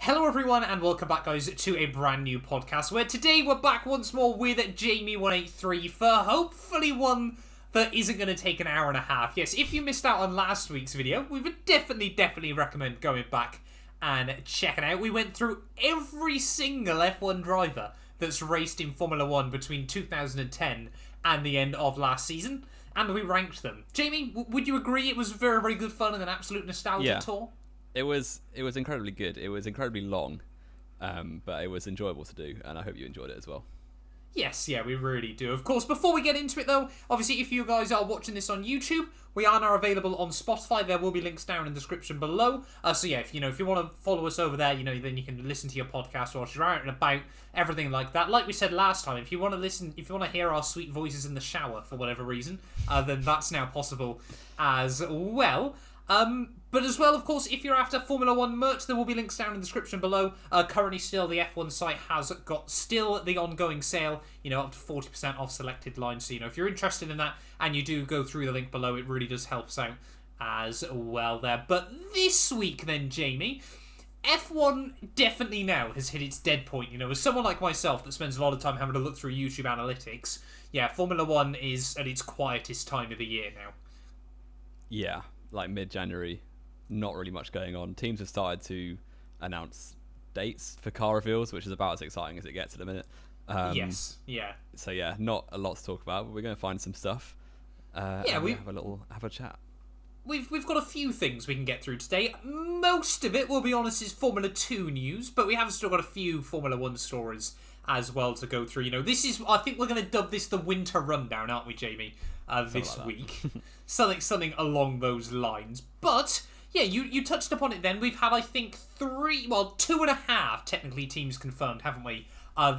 Hello everyone and welcome back guys to a brand new podcast where today we're back once more with Jamie183 for hopefully one that isn't going to take an hour and a half. Yes, if you missed out on last week's video, we would definitely recommend going back and checking out. We went through every single F1 driver that's raced in Formula 1 between 2010 and the end of last season, and we ranked them. Jamie, would you agree it was very good fun and an absolute nostalgia tour? It was incredibly good. It was incredibly long, but it was enjoyable to do, and I hope you enjoyed it as well. Yes, yeah, we really do. Of course, before we get into it though, obviously if you guys are watching this on YouTube, we are now available on Spotify. There will be links down in the description below. So yeah, if you want to follow us over there, then you can listen to your podcast whilst you're out and about, everything like that. Like we said last time, if you want to hear our sweet voices in the shower for whatever reason, then that's now possible as well. But as well, of course, if you're after Formula 1 merch, there will be links down in the description below. Currently still, the F1 site has got still the ongoing sale, up to 40% off selected lines. So, if you're interested in that and you do go through the link below, it really does help us out as well there. But this week then, Jamie, F1 definitely now has hit its dead point. As someone like myself that spends a lot of time having to look through YouTube analytics, yeah, Formula 1 is at its quietest time of the year now. Yeah, like mid-January. Not really much going on. Teams have started to announce dates for car reveals, which is about as exciting as it gets at a minute. Yes, yeah. So yeah, not a lot to talk about, but we're going to find some stuff. We have a chat. We've got a few things we can get through today. Most of it, we'll be honest, is Formula 2 news, but we have still got a few Formula 1 stories as well to go through. I think we're going to dub this the winter rundown, aren't we, Jamie? This week. something along those lines. But yeah, you touched upon it then. We've had, I think, 2.5 technically teams confirmed, haven't we,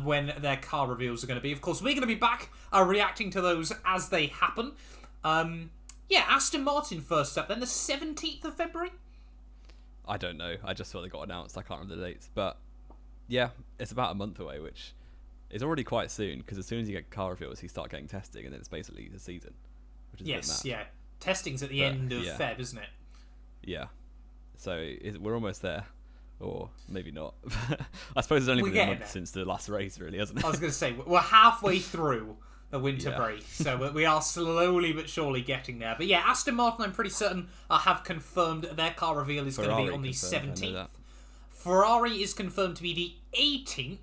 when their car reveals are going to be. Of course, we're going to be back reacting to those as they happen. Aston Martin first up, then the 17th of February? I don't know. I just saw they got announced. I can't remember the dates. But yeah, it's about a month away, which is already quite soon, because as soon as you get car reveals, you start getting testing, and then it's basically the season. Which is yes, yeah. Testing's at the end of Feb, isn't it? Yeah, so we're almost there, or maybe not. I suppose it's only been a month since the last race, really, hasn't it? I was going to say, we're halfway through the winter break, so we are slowly but surely getting there. But yeah, Aston Martin, I'm pretty certain, have confirmed their car reveal is going to be on the 17th. Ferrari is confirmed to be the 18th,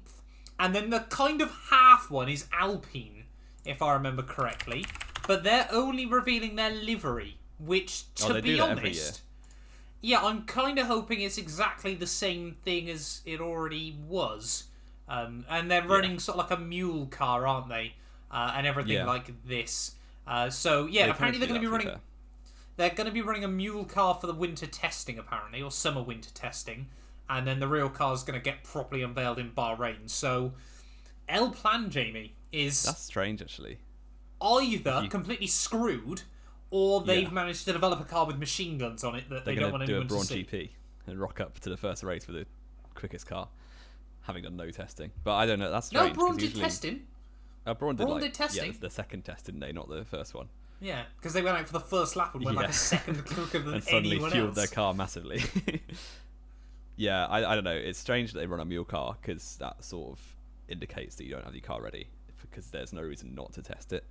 and then the kind of half one is Alpine, if I remember correctly. But they're only revealing their livery, which, to be honest, yeah, I'm kind of hoping it's exactly the same thing as it already was. And they're running sort of like a mule car, aren't they? And everything like this. So yeah, apparently they're going to be running. They're going to be running a mule car for the winter testing, apparently, or summer winter testing, and then the real car is going to get properly unveiled in Bahrain. So, El Plan, Jamie, is that's strange, actually. Either completely screwed, or they've managed to develop a car with machine guns on it that they don't want anyone to see. They're going to do a Brawn GP and rock up to the first race with the quickest car, having done no testing. But I don't know, that's strange. No, Brawn did testing. Brawn did testing. Yeah, the second test, didn't they? Not the first one. Yeah, because they went out for the first lap and went like a second quicker than and suddenly anyone fueled else. Their car massively. Yeah, I don't know. It's strange that they run a mule car, because that sort of indicates that you don't have your car ready, because there's no reason not to test it.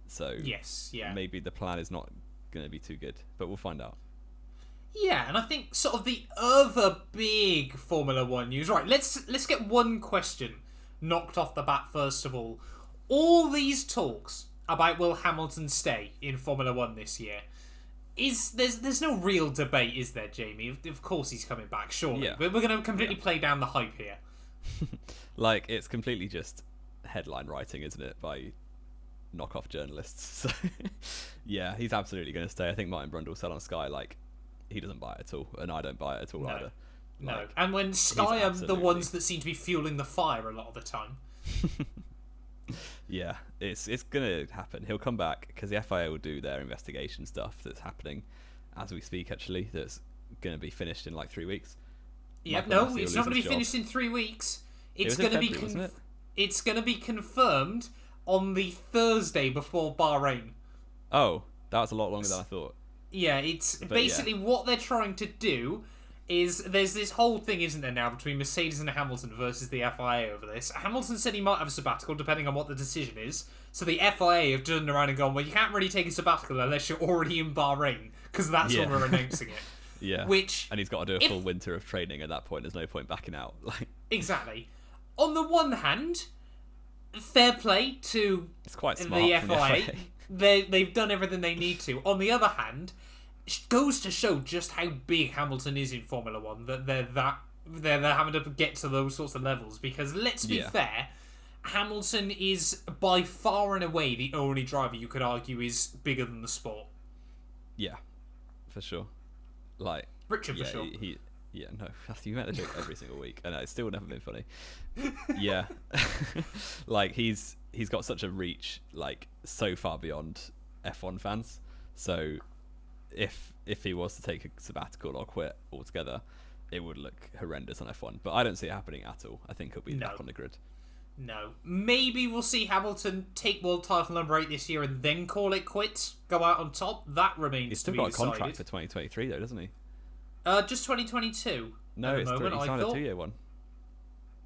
So maybe the plan is not going to be too good, but we'll find out. Yeah, and I think sort of the other big Formula 1 news. Right, let's get one question knocked off the bat first of all. All these talks about will Hamilton stay in Formula 1 this year, there's no real debate, is there, Jamie? Of course he's coming back, surely. Yeah. We're going to completely play down the hype here. Like, it's completely just headline writing, isn't it, by knockoff journalists. So yeah, he's absolutely going to stay. I think Martin Brundle said on Sky, like, he doesn't buy it at all, and I don't buy it at all either. No, and when Sky are the ones that seem to be fueling the fire a lot of the time. Yeah, it's going to happen. He'll come back, because the FIA will do their investigation stuff that's happening as we speak, actually, that's going to be finished in like 3 weeks. Yeah, no, it's not going to be finished in 3 weeks. It's going to be it's going to be confirmed on the Thursday before Bahrain. Oh, that was a lot longer than I thought. Yeah, it's basically what they're trying to do is there's this whole thing, isn't there, now between Mercedes and Hamilton versus the FIA over this. Hamilton said he might have a sabbatical depending on what the decision is. So the FIA have turned around and gone, well, you can't really take a sabbatical unless you're already in Bahrain, because that's when we're announcing it. Yeah. And he's got to do a full winter of training at that point. There's no point backing out. Exactly. On the one hand, fair play to it's quite smart the from FIA. The FIA. They've done everything they need to. On the other hand, it goes to show just how big Hamilton is in Formula One, that they're having to get to those sorts of levels. Because let's be fair, Hamilton is by far and away the only driver you could argue is bigger than the sport. Yeah, for sure. Like Richard, for sure. No, you make the joke every single week, and it's still never been funny. Yeah, like he's got such a reach, like so far beyond F1 fans. So if he was to take a sabbatical or quit altogether, it would look horrendous on F1. But I don't see it happening at all. I think he'll be back on the grid. No. Maybe we'll see Hamilton take world title number 8 this year and then call it quits, go out on top. That remains to be decided. He's still got a contract for 2023 though, doesn't he? Just 2022. No, he signed a 2-year one.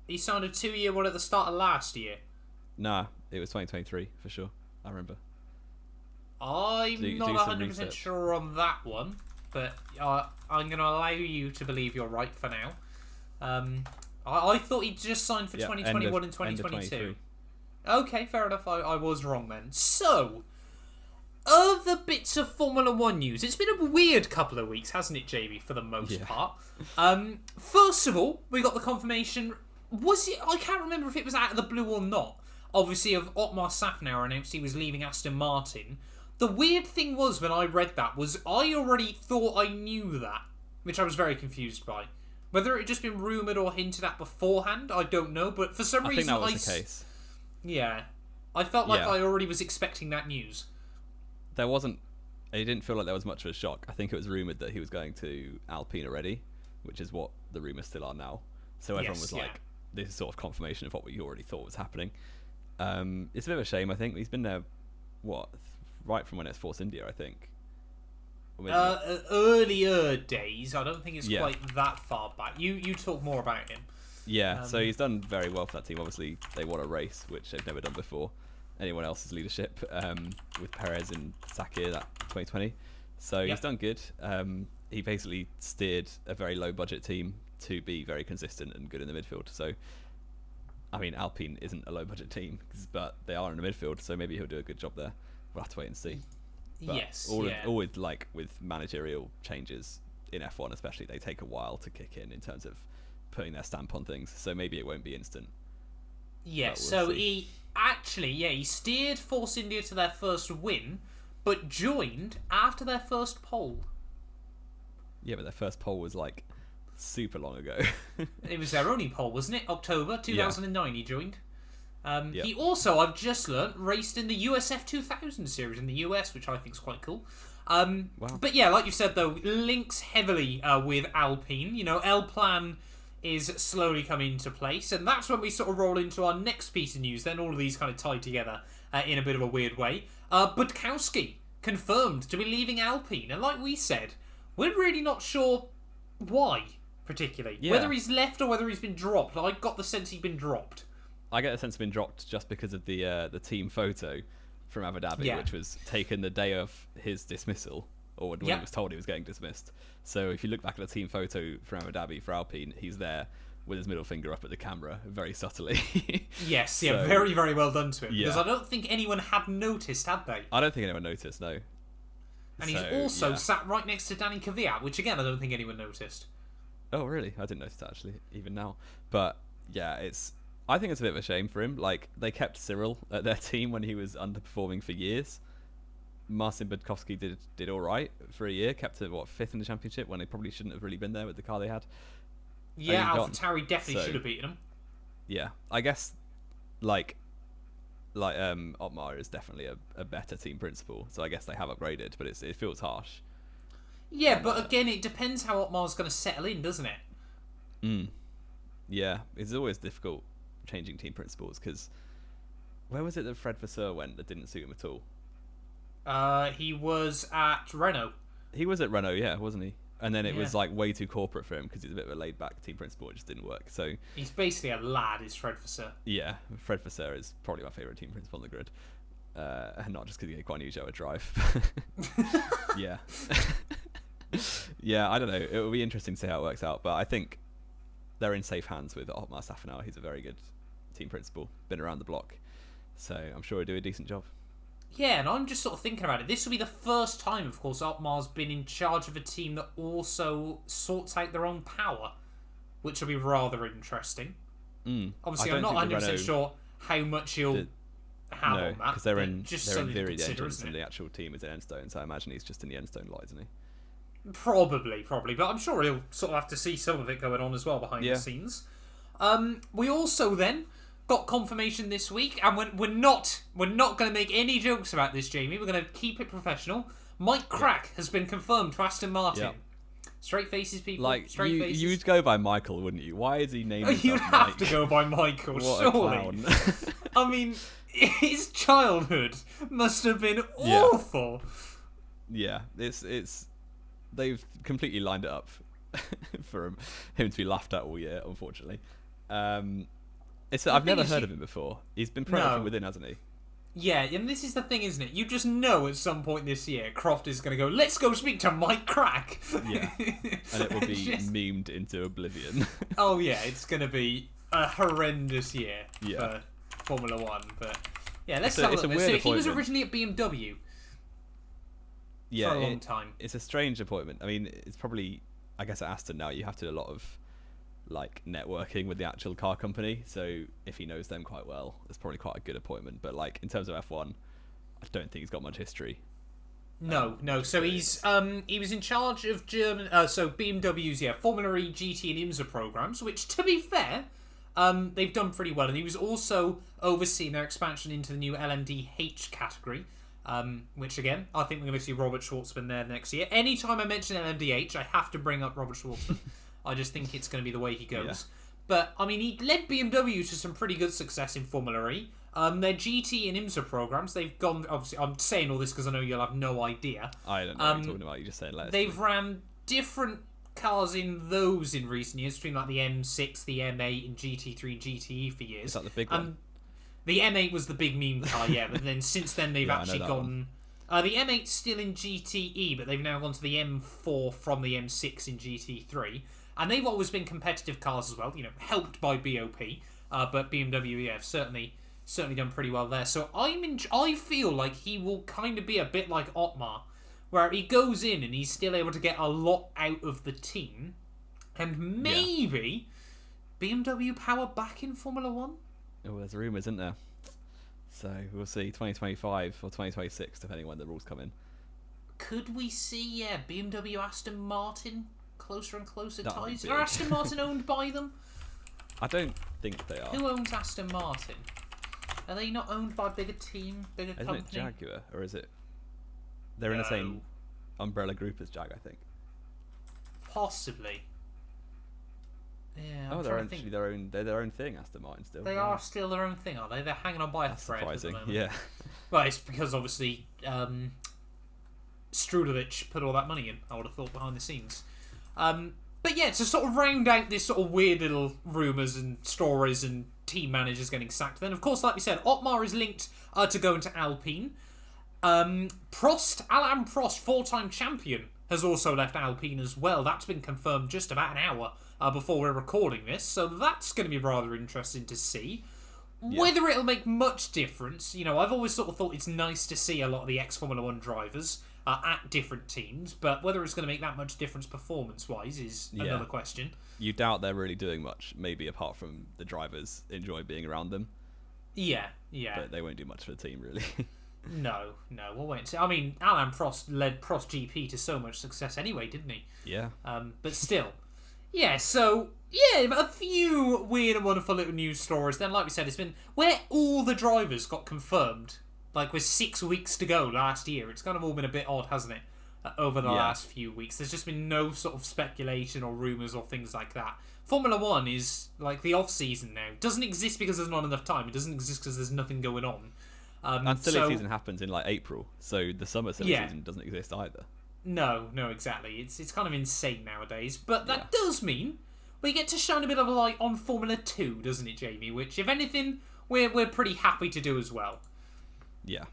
He signed a 2-year one at the start of last year. Nah, it was 2023 for sure. I remember. I'm not 100% sure on that one, but I'm going to allow you to believe you're right for now. I thought he just signed for 2021 and 2022. Okay, fair enough. I was wrong then. So, other bits of Formula 1 news. It's been a weird couple of weeks, hasn't it, Jamie, for the most part? First of all, we got the confirmation. Was it? I can't remember if it was out of the blue or not. Obviously, of Otmar Safnauer announced he was leaving Aston Martin. The weird thing was, when I read that, was I already thought I knew that, which I was very confused by. Whether it had just been rumoured or hinted at beforehand, I don't know. But for some reason, I think that was the case. Yeah, I felt like I already was expecting that news. There wasn't. It didn't feel like there was much of a shock. I think it was rumoured that he was going to Alpine already, which is what the rumours still are now. So everyone was like, "This is sort of confirmation of what we already thought was happening." It's a bit of a shame. I think he's been there, right from when it's Force India, I think. Earlier days. I don't think it's quite that far back. You talk more about him. Yeah, so he's done very well for that team. Obviously, they won a race, which they've never done before. Anyone else's leadership, with Perez and Sakir, that 2020. So he's done good. He basically steered a very low-budget team to be very consistent and good in the midfield. So, I mean, Alpine isn't a low-budget team, but they are in the midfield, so maybe he'll do a good job there. We'll have to wait and see. But always like with managerial changes in F1 especially, they take a while to kick in terms of putting their stamp on things, so maybe it won't be instant. Yes, so see. He steered Force India to their first win, but joined after their first pole. Yeah, but their first pole was like super long ago. It was their only pole, wasn't it? October 2009 he joined. He also, I've just learnt, raced in the USF 2000 series in the US, which I think is quite cool. Wow. But yeah, like you said though, links heavily with Alpine. You know, Alpine is slowly coming into place, and that's when we sort of roll into our next piece of news. Then all of these kind of tie together in a bit of a weird way. Budkowski confirmed to be leaving Alpine, and like we said, we're really not sure why particularly. Whether he's left or whether he's been dropped. I got the sense he'd been dropped. I get the sense he's been dropped just because of the team photo from Abu Dhabi, which was taken the day of his dismissal, or when he was told he was getting dismissed. So if you look back at the team photo from Abu Dhabi for Alpine, he's there with his middle finger up at the camera, very subtly. Very, very well done to him. Because I don't think anyone had noticed, had they? I don't think anyone noticed, no. And he's also sat right next to Danny Kvyat, which again, I don't think anyone noticed. Oh, really? I didn't notice that, actually, even now. But, yeah, I think it's a bit of a shame for him. Like, they kept Cyril at their team when he was underperforming for years. Marcin Budkowski did all right for a year, kept it, 5th in the championship when they probably shouldn't have really been there with the car they had. Yeah, AlphaTauri definitely should have beaten him. Yeah, I guess, Otmar is definitely a better team principal, so I guess they have upgraded, but it feels harsh. Yeah, but again, it depends how Otmar's going to settle in, doesn't it? Yeah, it's always difficult changing team principals, because where was it that Fred Vasseur went that didn't suit him at all? He was at Renault. He was at Renault, yeah, wasn't he? And then it was like way too corporate for him because he's a bit of a laid-back team principal. It just didn't work. So he's basically a lad, is Fred Vasseur. Yeah, Fred Vasseur is probably my favourite team principal on the grid. And not just because he gave Guan Yu Zhou a drive. Yeah. Yeah, I don't know. It will be interesting to see how it works out. But I think they're in safe hands with Otmar Safanow. He's a very good team principal. Been around the block. So I'm sure he'll do a decent job. Yeah, and I'm just sort of thinking about it. This will be the first time, of course, Otmar's been in charge of a team that also sorts out their own power, which will be rather interesting. Obviously, I'm not 100% sure how much he'll have on that. Because they're in something theory to the consider, engines isn't and it? the actual team is in Enstone, so I imagine he's just in the Enstone lot, isn't he? Probably, but I'm sure he'll sort of have to see some of it going on as well behind the scenes. We also then got confirmation this week, and we're not going to make any jokes about this, Jamie. We're going to keep it professional. Mike Krack has been confirmed to Aston Martin. Yep. Straight faces, people. Like, straight faces. you'd go by Michael, wouldn't you? Why is he named himself You'd have Mike? to go by Michael, What surely. a clown. I mean, his childhood must have been awful. Yeah, it's they've completely lined it up for him to be laughed at all year, unfortunately. I've never heard of him before. He's been promoted from within, hasn't he? Yeah, and this is the thing, isn't it? You just know at some point this year, Croft is going to go, let's go speak to Mike Krack. Yeah, and it will be memed into oblivion. Oh yeah, it's going to be a horrendous year for Formula One. But yeah, let's have a look. So he was originally at BMW. Yeah, for a long time. It's a strange appointment. I mean, it's probably, I guess at Aston now you have to do a lot of like networking with the actual car company. So if he knows them quite well, it's probably quite a good appointment. But like in terms of F1, I don't think he's got much history. No. So he was in charge of German, so BMW's Formula E, GT, and IMSA programs, which to be fair, they've done pretty well. And he was also overseeing their expansion into the new LMDH category. Which again, I think we're going to see Robert Schwartzman there next year. Anytime I mention LMDH, I have to bring up Robert Schwartzman. I just think it's going to be the way he goes. Yeah. But I mean, he led BMW to some pretty good success in Formula E. Their GT and IMSA programs, they've gone. Obviously, I'm saying all this because I know you'll have no idea. I don't know what you're talking about. You just said they've ran different cars in those in recent years, between like the M6, the M8, and GT3 and GTE for years. Is that the big one? The M8 was the big meme car, yeah, but then since then they've actually gone... the M8's still in GTE, but they've now gone to the M4 from the M6 in GT3. And they've always been competitive cars as well, helped by BOP. But BMW, have certainly done pretty well there. So I feel like he will kind of be a bit like Otmar, where he goes in and he's still able to get a lot out of the team. And maybe BMW power back in Formula 1? Oh, there's rumours, isn't there? So we'll see 2025 or 2026, depending when the rules come in. Could we see, BMW Aston Martin closer and closer ties? Are Aston Martin owned by them? I don't think they are. Who owns Aston Martin? Are they not owned by a bigger team, bigger company? Isn't it Jaguar, or is it? They're in the same umbrella group as Jag, I think. Possibly. Yeah, they're their own thing, Aston Martin still. They are still their own thing, are they? They're hanging on by a thread. Surprising, at the yeah. Well, it's because obviously Strudovic put all that money in, I would have thought, behind the scenes. But yeah, to sort of round out this sort of weird little rumours and stories and team managers getting sacked, then of course, like we said, Otmar is linked to go into Alpine. Alain Prost, 4-time champion, has also left Alpine as well. That's been confirmed just about an hour before we're recording this, so that's going to be rather interesting to see. Yeah. Whether it'll make much difference, I've always sort of thought it's nice to see a lot of the ex-Formula 1 drivers at different teams, but whether it's going to make that much difference performance-wise is another question. You doubt they're really doing much, maybe apart from the drivers enjoy being around them. Yeah. But they won't do much for the team, really. No, we'll wait and see. I mean, Alain Prost led Prost GP to so much success anyway, didn't he? Yeah. But still. Yeah, so, a few weird and wonderful little news stories. Then, like we said, it's been where all the drivers got confirmed, like with 6 weeks to go last year. It's kind of all been a bit odd, hasn't it, over the last few weeks. There's just been no sort of speculation or rumours or things like that. Formula 1 is like the off-season now. It doesn't exist because there's not enough time. It doesn't exist because there's nothing going on. And silly season happens in like April, so the summer silly season doesn't exist either. No, exactly. It's kind of insane nowadays. But that does mean we get to shine a bit of a light on Formula 2, doesn't it, Jamie? Which, if anything, we're pretty happy to do as well. Yeah.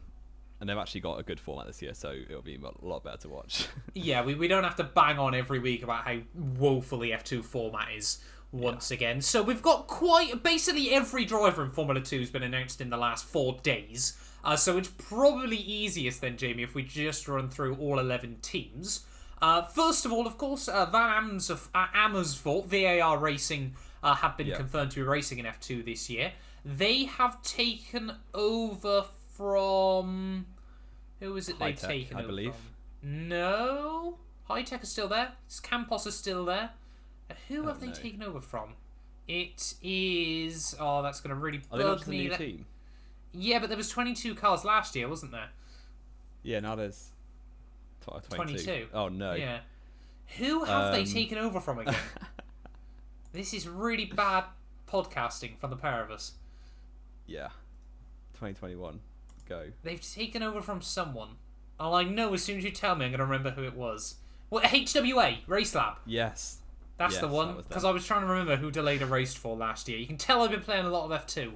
And they've actually got a good format this year, so it'll be a lot better to watch. Yeah, we don't have to bang on every week about how woeful the F2 format is once again. So we've got basically every driver in Formula 2 has been announced in the last 4 days. So it's probably easiest then, Jamie, if we just run through all 11 teams. First of all, of course, Van Amersfoort, VAR Racing, have been confirmed to be racing in F2 this year. They have taken over from... Who is it they've taken over from? No. High-Tech is still there. Campos is still there. Who have they taken over from? It is... Oh, that's going to really bug me. Are they not the new team? Yeah, but there was 22 cars last year, wasn't there? Yeah, now there's 22. Oh, no. Yeah. Who have they taken over from again? This is really bad podcasting from the pair of us. Yeah. 2021. Go. They've taken over from someone. I know as soon as you tell me, I'm going to remember who it was. Well, HWA, Race Lab. Yes. That's the one. Because I was trying to remember who Delayed a Race for last year. You can tell I've been playing a lot of F2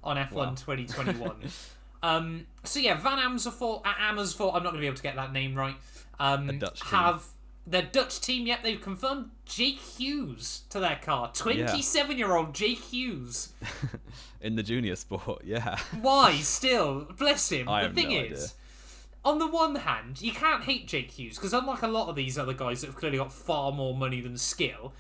on F1 2021. So yeah, Van Amersfoort, I'm not going to be able to get that name right. A Dutch team. Their Dutch team, yep, they've confirmed Jake Hughes to their car. 27-year-old Jake Hughes. In the junior sport, yeah. Why, still? Bless him. I the have thing no is, idea. on the one hand, you can't hate Jake Hughes, because unlike a lot of these other guys that have clearly got far more money than skill,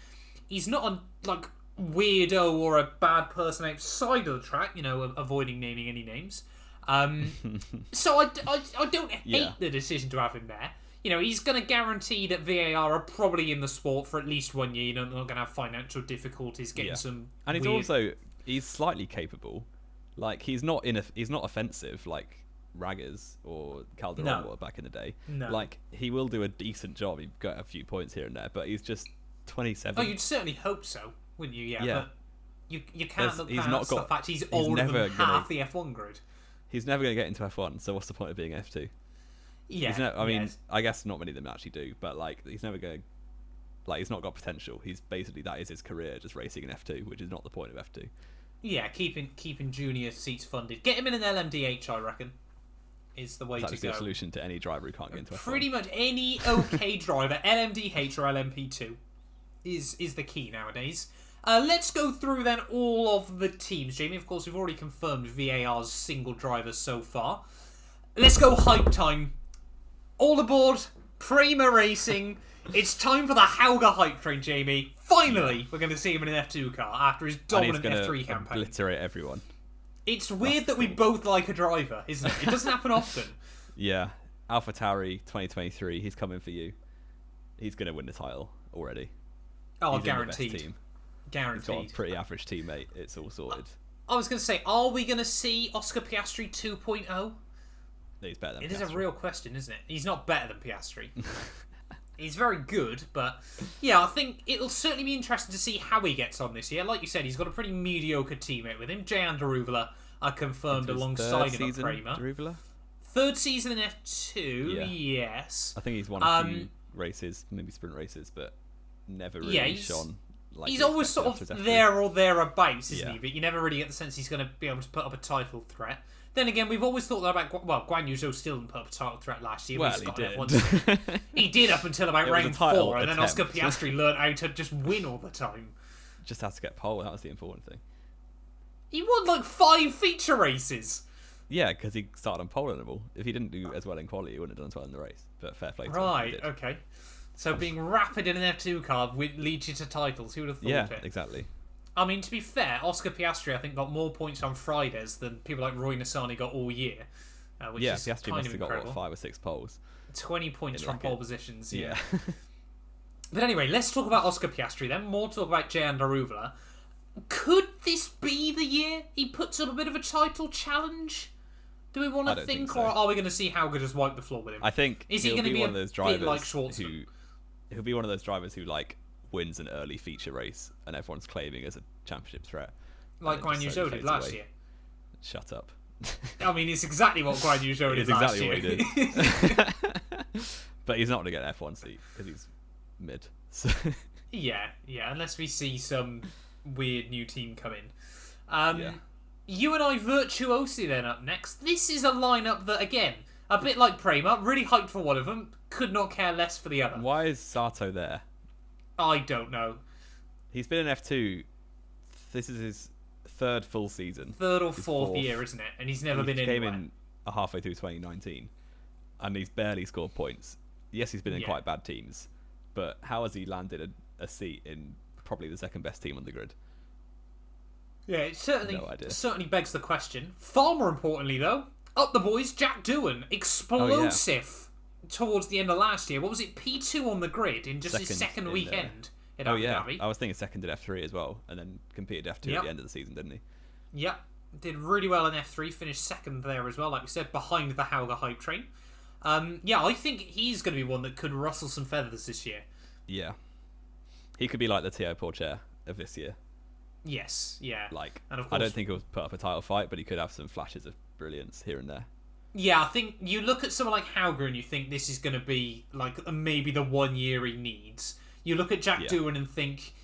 he's not a weirdo or a bad person outside of the track, avoiding naming any names. So I don't hate the decision to have him there. He's going to guarantee that VAR are probably in the sport for at least 1 year. They're not going to have financial difficulties getting some. And he's slightly capable. Like he's not offensive like Raggers or Calderon were back in the day. No. Like he will do a decent job. He's got a few points here and there, but he's just 27. Oh, you'd certainly hope so, wouldn't you? Yeah. But you can't look past the fact he's older than half the F1 grid. He's never going to get into F1, so what's the point of being F2? Yeah. I guess not many of them actually do, but he's never going. He's not got potential. He's basically that is his career, just racing in F2, which is not the point of F2. Yeah, keeping junior seats funded. Get him in an LMDH, I reckon, is the way to go. That's a solution to any driver who can't get into F1. Pretty much any okay driver, LMDH or LMP2, is the key nowadays. Let's go through then all of the teams, Jamie. Of course, we've already confirmed VAR's single drivers so far. Let's go hype time. All aboard, Prima Racing. It's time for the Hauger hype train, Jamie. Finally, we're going to see him in an F2 car after his dominant F3 campaign. Obliterate everyone. It's weird that we both like a driver, isn't it? It doesn't happen often. Yeah. AlphaTauri 2023, he's coming for you. He's going to win the title already. Oh, he's guaranteed. In the best team. Guaranteed. He's got a pretty average teammate. It's all sorted. I was going to say, are we going to see Oscar Piastri 2.0? He's better than Piastri. It is a real question, isn't it? He's not better than Piastri. He's very good, but yeah, I think it'll certainly be interesting to see how he gets on this year. Like you said, he's got a pretty mediocre teammate with him. Jan Daruvula are confirmed alongside him at Prema. Third season in F2, yes. I think he's won a few races, maybe sprint races, but never really shone. He's always sort of there or thereabouts, isn't he? But you never really get the sense he's going to be able to put up a title threat. Then again, we've always thought that about... Well, Guan Yu Zhou still didn't put up a title threat last year. Well, he did. He did up until about round 4, and then Oscar Piastri learned how to just win all the time. Just had to get pole, that was the important thing. He won 5 feature races. Yeah, because he started on pole in them all. If he didn't do as well in quality, he wouldn't have done as well in the race. But fair play to him. Right, okay. So being rapid in an F2 car leads you to titles. Who would have thought it? Yeah, exactly. I mean, to be fair, Oscar Piastri, I think, got more points on Fridays than people like Roy Nissany got all year. Which is Piastri kind must of have incredible. got, 5 or 6 poles? 20 points from pole positions, yeah. But anyway, let's talk about Oscar Piastri then. More talk about Jan Daruvula. Could this be the year he puts up a bit of a title challenge? Do we want to think so. Or are we going to see Hauger just wipe the floor with him? I think is he going to be one of those drivers like Schwartzman? He'll be one of those drivers who wins an early feature race and everyone's claiming as a championship threat. Like Guan Yu Zhou did last year. Shut up. I mean, it's exactly what Guan Yu Zhou did last year. It's exactly what he did. But he's not going to get an F1 seat because he's mid. So. Yeah, unless we see some weird new team come in. You and I Virtuosi then up next. This is a lineup that, again, a bit like Prema, really hyped for one of them, could not care less for the other. Why is Sato there? I don't know. He's been in F2. This is his third full season. Third or fourth year, isn't it? And he's never been anywhere. He came in halfway through 2019, and he's barely scored points. Yes, he's been in quite bad teams, but how has he landed a seat in probably the second best team on the grid? Yeah, it certainly begs the question. Far more importantly, though, up the boys, Jack Doohan, explosive towards the end of last year. What was it, P2 on the grid in just his second weekend in Abu Dhabi? I was thinking second in F3 as well, and then competed F2 at the end of the season, didn't he? Yep, did really well in F3, finished second there as well, like we said, behind the Hauger hype train. I think he's going to be one that could rustle some feathers this year. Yeah. He could be like the Théo Pourchaire of this year. Yes, yeah. And of course, I don't think he'll put up a title fight, but he could have some flashes of brilliance here and there. Yeah, I think you look at someone like Hauger and you think this is going to be maybe the 1 year he needs. You look at Jack Doohan and think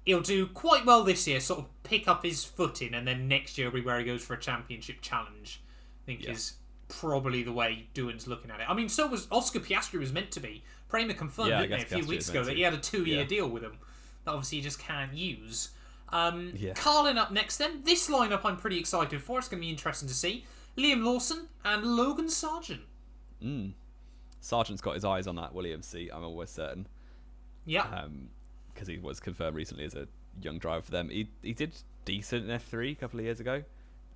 he'll do quite well this year, sort of pick up his footing, and then next year will be where he goes for a championship challenge. I think is probably the way Doohan's looking at it. I mean, so was Oscar Piastri was meant to be. Prema confirmed, didn't they, a few weeks ago that he had a 2-year deal with him that obviously he just can't use. Carlin up next then. This lineup I'm pretty excited for. It's going to be interesting to see. Liam Lawson and Logan Sargent. Sargent's got his eyes on that Williams seat, I'm almost certain. Yeah. Because he was confirmed recently as a young driver for them. He did decent in F3 a couple of years ago.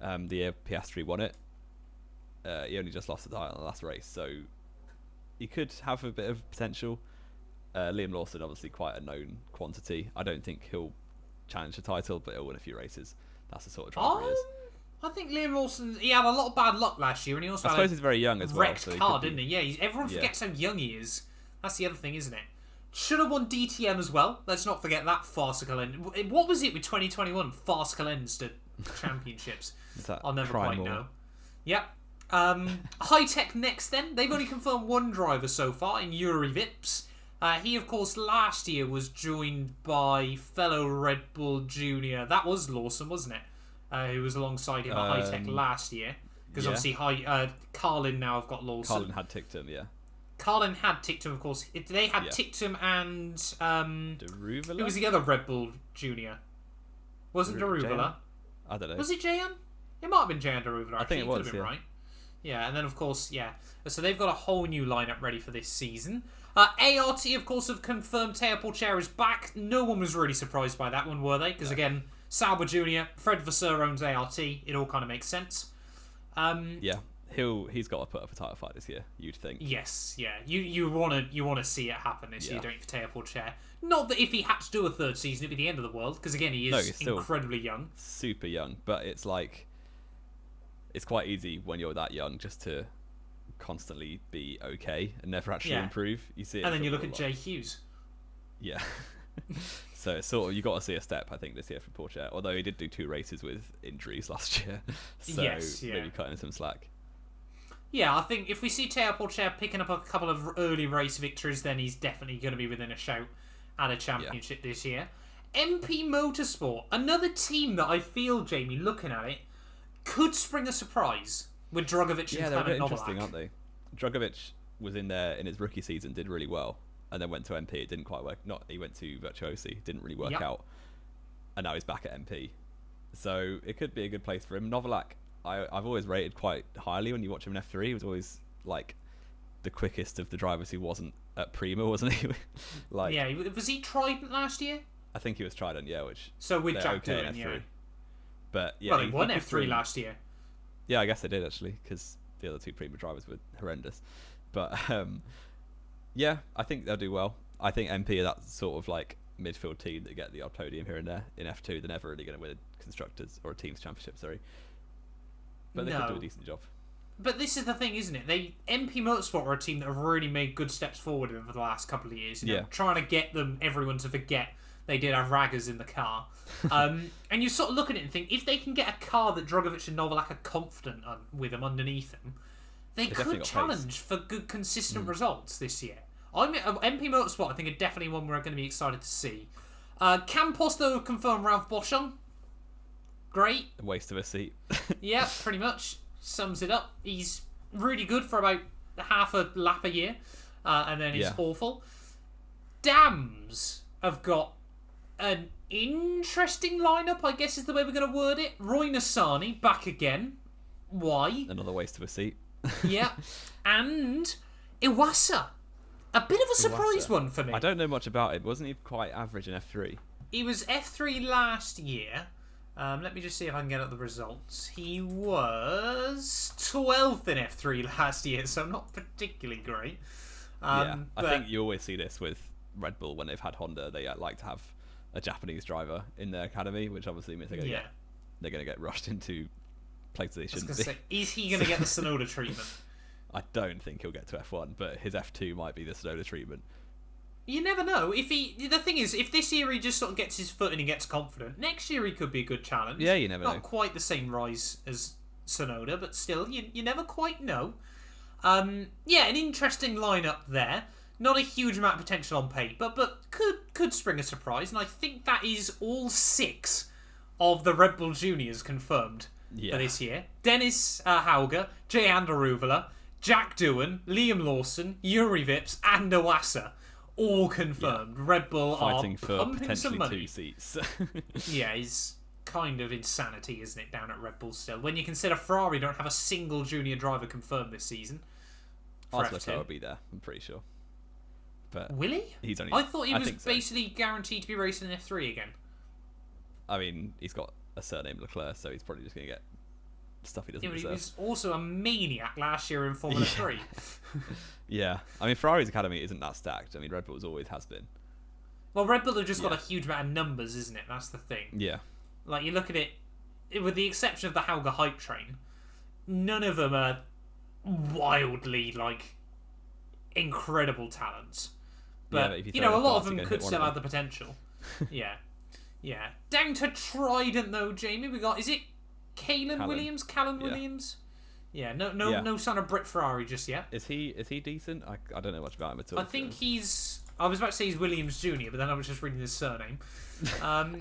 The year Piastri won it. He only just lost the title in the last race, so he could have a bit of potential. Liam Lawson, obviously quite a known quantity. I don't think he'll challenge the title, but he'll win a few races. That's the sort of driver he is. I think Liam Lawson, he had a lot of bad luck last year, and he also he's very young as well. Wrecked car, didn't he? Yeah, everyone forgets how young he is. That's the other thing, isn't it? Should have won DTM as well. Let's not forget that farcical end. What was it with 2021? Farcical ends to championships. I'll never quite know. Yep. High Tech next then. They've only confirmed one driver so far in Yuri Vips. He, of course, last year was joined by fellow Red Bull Junior. That was Lawson, wasn't it? Who was alongside him at High Tech last year. Because obviously Carlin now have got Lawson. Carlin had Ticktum, yeah. Carlin had Ticktum, of course. They had Ticktum and... Daruvula? Who was the other Red Bull Junior? Wasn't Daruvula? I don't know. Was it Jayan? It might have been Jayan Daruvula, actually. I think it was, could have been right. Yeah, and then, of course, so they've got a whole new lineup ready for this season. ART, of course, have confirmed Théo Pourchaire is back. No one was really surprised by that one, were they? Because, again, Sauber Jr., Fred Vasseur owns ART. It all kind of makes sense. He's got to put up a title fight this year, you'd think. Yes, yeah. You want to see it happen this year, don't you, for Théo Pourchaire? Not that if he had to do a third season, it'd be the end of the world, because, again, he is incredibly young. Super young, but it's quite easy when you're that young just to constantly be okay and never actually improve. You see it, and then you look at Jay Hughes. Yeah. So it's sort of, you got to see a step, I think, this year from Pourchaire. Although he did do 2 races with injuries last year, so maybe cutting some slack. Yeah, I think if we see Théo Pourchaire picking up a couple of early race victories, then he's definitely going to be within a shout at a championship this year. MP Motorsport, another team that I feel, Jamie, looking at it, could spring a surprise with Drogovic and they're a bit interesting, aren't they? Drogovic was in there in his rookie season, did really well, and then went to MP. It didn't quite work. He went to Virtuosi, didn't really work out, and now he's back at MP. So it could be a good place for him. Novalak, I've always rated quite highly when you watch him in F3. He was always like the quickest of the drivers who wasn't at Prima, wasn't he? Was he Trident last year? I think he was Trident, which so with Jack Doohan, F3. But he won F3 last year. Yeah, I guess they did actually, because the other 2 Prima drivers were horrendous. But I think they'll do well. I think MP are that sort of like midfield team that get the odd podium here and there. In F2, they're never really going to win a constructors or a teams championship. But they could do a decent job. But this is the thing, isn't it? MP Motorsport are a team that have really made good steps forward over the last couple of years. Trying to get everyone to forget they did have raggers in the car. And you sort of look at it and think, if they can get a car that Drogovic and Novalak are confident with them underneath them, they could challenge for good, consistent results this year. MP Motorsport, I think, are definitely one we're going to be excited to see. Campos, though, confirmed Ralph Boschung. Great. A waste of a seat. Yeah, pretty much. Sums it up. He's really good for about half a lap a year, and then he's awful. Dams have got an interesting lineup, I guess is the way we're going to word it. Roy Nassani back again. Why? Another waste of a seat. Yeah. And Iwasa. A bit of a surprise one for me. I don't know much about him. Wasn't he quite average in F3? He was F3 last year. Let me just see if I can get up the results. He was 12th in F3 last year, so not particularly great. I think you always see this with Red Bull when they've had Honda. They like to have a Japanese driver in their academy, which obviously means they're going to get rushed into places they shouldn't be. Is he going to get the Tsunoda treatment? I don't think he'll get to F1, but his F2 might be the Tsunoda treatment. You never know. The thing is, if this year he just sort of gets his foot and he gets confident, next year he could be a good challenge. Yeah, you never know. Not quite the same rise as Tsunoda, but still, you never quite know. An interesting lineup there. Not a huge amount of potential on paper, but could spring a surprise. And I think that is all 6 of the Red Bull Juniors confirmed for this year. Dennis Hauger, Jay Anderuvala, Jack Doohan, Liam Lawson, Yuri Vips, and Iwasa. All confirmed. Yeah. Red Bull fighting are for pumping potentially some money. 2 seats. Yeah, it's kind of insanity, isn't it, down at Red Bull still? When you consider Ferrari don't have a single junior driver confirmed this season. Osler will be there, I'm pretty sure. But will he? He's only. I thought he was basically guaranteed to be racing in F3 again. I mean, he's got a surname Leclerc, so he's probably just going to get stuff he doesn't deserve. He was also a maniac last year in Formula 3. Yeah. I mean, Ferrari's academy isn't that stacked. I mean, Red Bull's always has been. Well, Red Bull have just got a huge amount of numbers, isn't it? That's the thing. Yeah. Like, you look at it, with the exception of the Hauger hype train, none of them are wildly, incredible talents. But, a lot of them could still have the potential. Yeah. Yeah. Down to Trident, though, Jamie. We got, is it Callum Williams? Yeah, no son of Brit Ferrari just yet. Is he decent? I don't know much about him at all. I think he's... I was about to say he's Williams Jr., but then I was just reading his surname.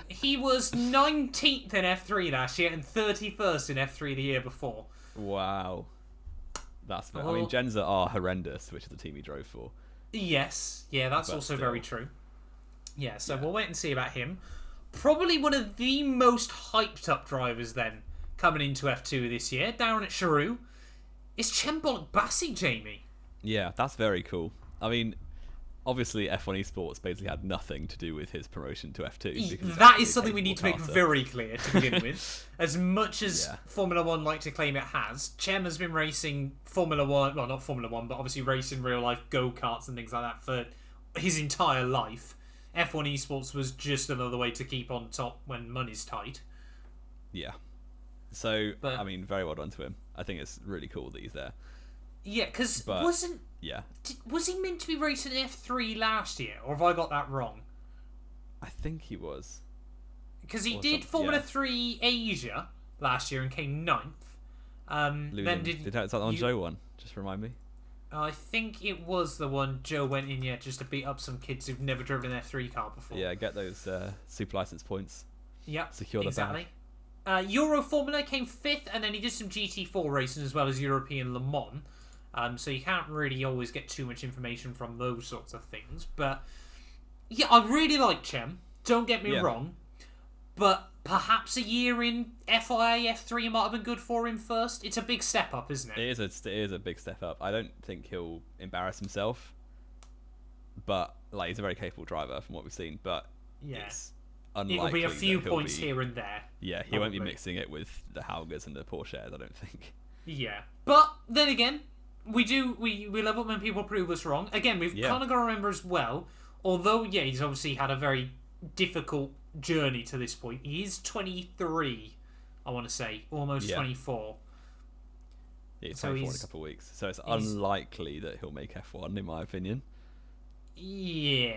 He was 19th in F3 last year and 31st in F3 the year before. Wow. That's... I mean, Genza are horrendous, which is the team he drove for. Yes. Yeah, that's also very true. Yeah, so we'll wait and see about him. Probably one of the most hyped up drivers then coming into F2 this year, down at Charoux, is Chembol Bassi, Jamie. Yeah, that's very cool. I mean, obviously F1 Esports basically had nothing to do with his promotion to F2. That is something we need to make very clear to begin with. As much as Formula 1 like to claim it has, Chem has been racing Formula 1, well, not Formula 1, but obviously racing real-life go-karts and things like that for his entire life. F1 Esports was just another way to keep on top when money's tight. Yeah. So, I mean, very well done to him. I think it's really cool that he's there. Yeah, because was he meant to be racing in F3 last year, or have I got that wrong? I think he was. Because he did Formula 3 Asia last year and came 9th. Then did that on Joe one? Just remind me. I think it was the one Joe went in just to beat up some kids who've never driven an F3 car before. Yeah, get those super license points. Yep, secure the exactly. Euro Formula came 5th, and then he did some GT4 racing as well as European Le Mans. So you can't really always get too much information from those sorts of things. But yeah, I really like Chem. Don't get me wrong. But perhaps a year in FIA F3 might have been good for him first. It's a big step up, isn't it? It is a big step up. I don't think he'll embarrass himself. But he's a very capable driver from what we've seen. But it's unlikely it'll be a few points here and there. Yeah, he won't be mixing it with the Haugers and the Porsches, I don't think. Yeah. But then again, we love it when people prove us wrong. Again, we've kind of got to remember as well, although, he's obviously had a very difficult journey to this point. He is 23, I want to say. Almost 24. Yeah, he's 24 in a couple of weeks. So it's unlikely that he'll make F1, in my opinion. Yeah.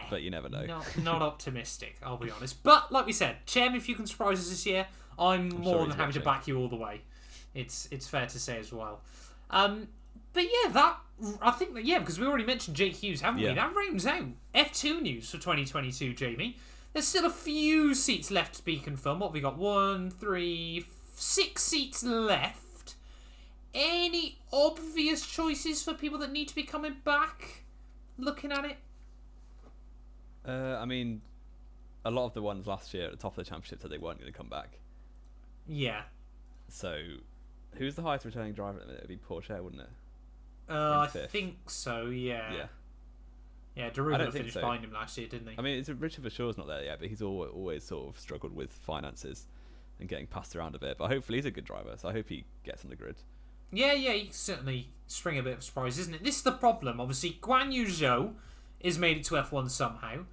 But you never know. Not optimistic, I'll be honest. But, like we said, Chem, if you can surprise us this year, I'm more than happy to back you all the way. It's fair to say as well. But yeah, I think that, because we already mentioned Jake Hughes, haven't we? That rounds out F2 news for 2022, Jamie. There's still a few seats left to be confirmed. What have we got? 1, 3, 6 seats left. Any obvious choices for people that need to be coming back? Looking at it? I mean, a lot of the ones last year at the top of the championship said they weren't going to come back. Yeah. So, who's the highest returning driver at the minute? It'd be Porsche, wouldn't it? I think so, yeah. Yeah. Yeah, Derulo finished behind him last year, didn't he? I mean, Richard Verschore's not there yet, but he's always sort of struggled with finances and getting passed around a bit. But hopefully he's a good driver, so I hope he gets on the grid. Yeah, he can certainly spring a bit of a surprise, isn't it? This is the problem. Obviously, Guan Yu Zhou has made it to F1 somehow.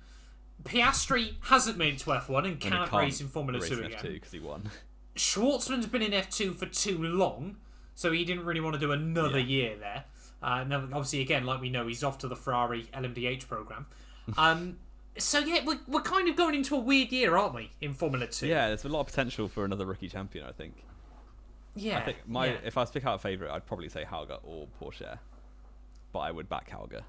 Piastri hasn't made it to F1 and can't race in Formula 2 again. F2 because he won. Schwartzman's been in F2 for too long, so he didn't really want to do another year there. Now, obviously, again, like we know, he's off to the Ferrari LMDH program. So yeah, we're kind of going into a weird year, aren't we, in Formula 2? Yeah, there's a lot of potential for another rookie champion, I think. Yeah. I think if I was to pick out a favourite, I'd probably say Hauger or Porsche. But I would back Hauger.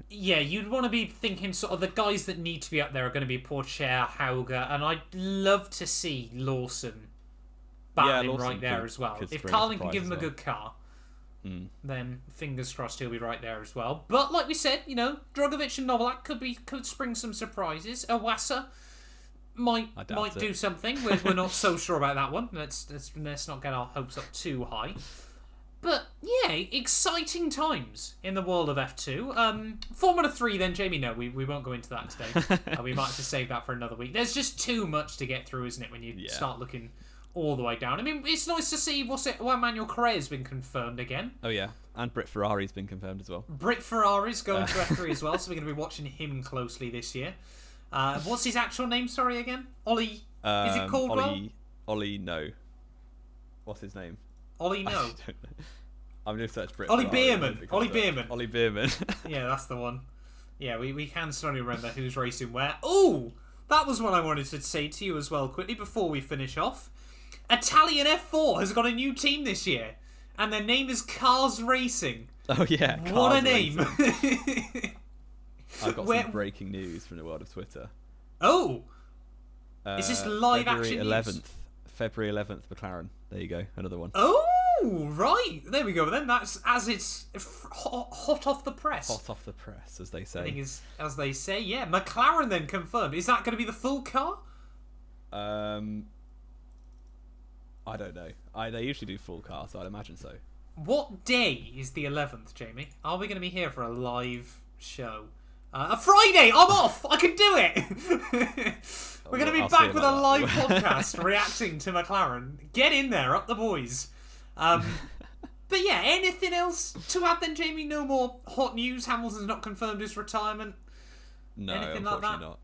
Yeah, you'd want to be thinking sort of the guys that need to be up there are going to be Porsche, Hauger, and I'd love to see Lawson battling right there as well. If Carlin can give him a good car, then fingers crossed he'll be right there as well. But like we said, Drogovic and Novalak could spring some surprises. Iwasa might do something. We're not so sure about that one. Let's not get our hopes up too high. But yeah, exciting times in the world of F2. Formula 3 then, Jamie, no, we won't go into that today. We might have to save that for another week. There's just too much to get through, isn't it, when you start looking all the way down. I mean, it's nice to see, Juan Manuel Correa's been confirmed again. Oh yeah, and Britt Ferrari's been confirmed as well. Britt Ferrari's going to F3 as well, so we're going to be watching him closely this year. What's his actual name, sorry, again? Ollie, is it Caldwell? Ollie, no. What's his name? Ollie, no. I'm going to search Britt Ollie Ferrari. Bierman. Ollie Bierman. Ollie Bierman. Yeah, that's the one. Yeah, we can suddenly remember who's racing where. Oh, that was what I wanted to say to you as well quickly before we finish off. Italian F4 has got a new team this year, and their name is Cars Racing. Oh yeah, Cars what a name! I've got some breaking news from the world of Twitter. Oh, is this live February action 11th, news? February 11th, McLaren. There you go, another one. Oh, right. There we go. Then that's as it's hot off the press. Hot off the press, as they say. I think is as they say. Yeah, McLaren then confirmed. Is that going to be the full car? I don't know. They usually do full car, so I'd imagine so. What day is the 11th, Jamie? Are we going to be here for a live show? A Friday! I'm off! I can do it! We're going to be back with a live podcast reacting to McLaren. Get in there, up the boys. But yeah, anything else to add then, Jamie? No more hot news? Hamilton's not confirmed his retirement? No, anything unfortunately like that? not.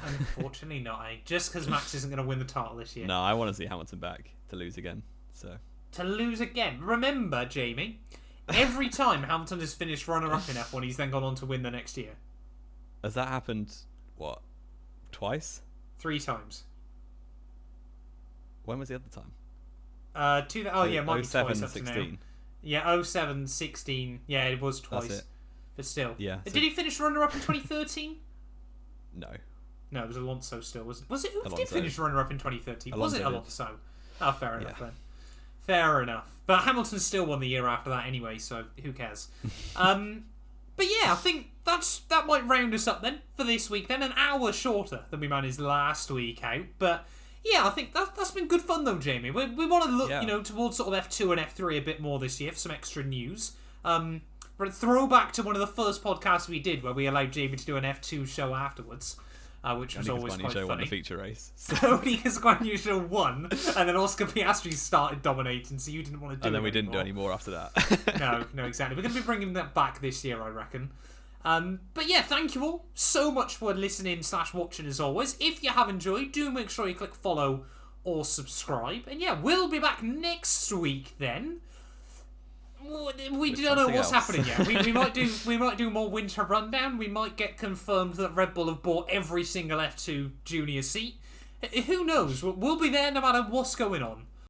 Unfortunately not, eh? Just because Max isn't going to win the title this year. No, I want to see Hamilton back to lose again. So to lose again. Remember, Jamie, every time Hamilton has finished runner-up in F1, he's then gone on to win the next year. Has that happened, what, twice? 3 times. When was the other time? Might be twice up to 16. now. Yeah, 07, 16. Yeah, it was twice. That's it. But still. Yeah. Did he finish runner-up in 2013? No. No, it was Alonso still, wasn't it? Was it? Who Alonso. did finish runner-up in 2013? Alonso was it did. Alonso? Oh, fair enough then. Fair enough. But Hamilton still won the year after that anyway, so who cares? But yeah, I think that might round us up then for this week then. An hour shorter than we managed last week out. But yeah, I think that's been good fun though, Jamie. We want to look, towards sort of F2 and F3 a bit more this year for some extra news. But throwback to one of the first podcasts we did where we allowed Jamie to do an F2 show afterwards. Which was always quite funny. Won the feature race. Only because Guan Yu Zhou won, and then Oscar Piastri started dominating, so you didn't want to do it. And then we didn't anymore. do any more after that. No, exactly. We're going to be bringing that back this year, I reckon. But yeah, thank you all so much for listening/watching as always. If you have enjoyed, do make sure you click follow or subscribe. And yeah, we'll be back next week then. We don't know what's happening yet. We might do more winter rundown. We might get confirmed that Red Bull have bought every single F2 junior seat. Who knows? We'll be there no matter what's going on.